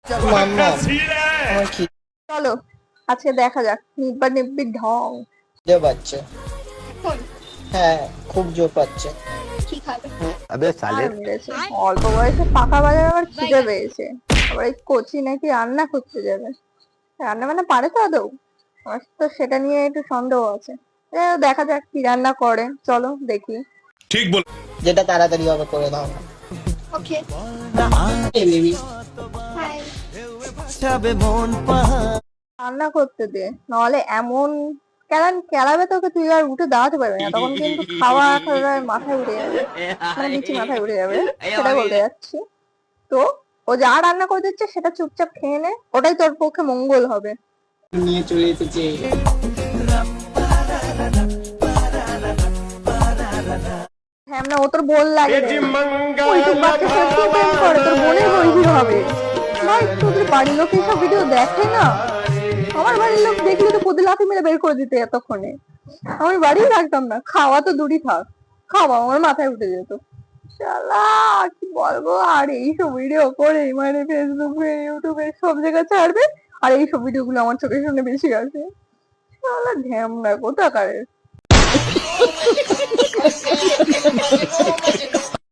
মাম্মা আমার খিদে চলো আজকে দেখা যাক নিব্বা নিব্বির ঢং। পাচ্ছে। হ্যাঁ খুব জোর পাচ্ছে। কি খাবে? अबे আর साले মেরেছে অল্প বয়সে পাকা বাজার আবার খিদে পেয়েছে। আবার এই কচি নাকি রান্না করতে যাবে। রান্না মানে পারে তো আদৌ? আমার তো সেটা নিয়ে একটু সন্দেহ আছে। দেখা যাক কি রান্না করে, চলো দেখি। ঠিক বল। যেটা তাড়াতাড়ি হবে করে দাও না। ওকে এই বেবি রান্না করতে দে, নাহলে এমন কেলাবে তোকে, তুই আর উঠে দাঁড়াতে পারবি না। তখন কিন্তু খাওয়া একেবারে মাথায় উঠে যাবে, মানে নিচে মাথায় উঠে যাবে, সেটা বলতে যাচ্ছি। তো ও যা রান্না করে দিচ্ছে সেটা চুপচাপ খেয়ে নে, ওটাই তোর পক্ষে মঙ্গল হবে। নিয়ে চলে এসেছে। হ্যাঁ না, ও তোর বোন লাগে রে। ওইটুক বাচ্চার সাথে কি প্রেম করে? তোর বোনের বন্ধু হবে ভাই। তোদের বাড়ির লোক এইসব ভিডিও দেখে না? আমার বাড়ির লোক দেখলে তো প্রতি লাথি মেরে বের করে দিতে এতক্ষণে। আমি বাড়িই থাকতাম না, খাওয়া তো দূরই থাক, খাওয়া আমার মাথায় উঠে যেত। শালা কি বলবো। আর এইসব ভিডিও করে মানে ফেসবুকে ইউটিউবে সব জায়গায় ছাড়বে, আর এইসব ভিডিও গুলো আমার চোখের সামনে বেশি আসে। শালা ঢ্যামনা কোথাকারের।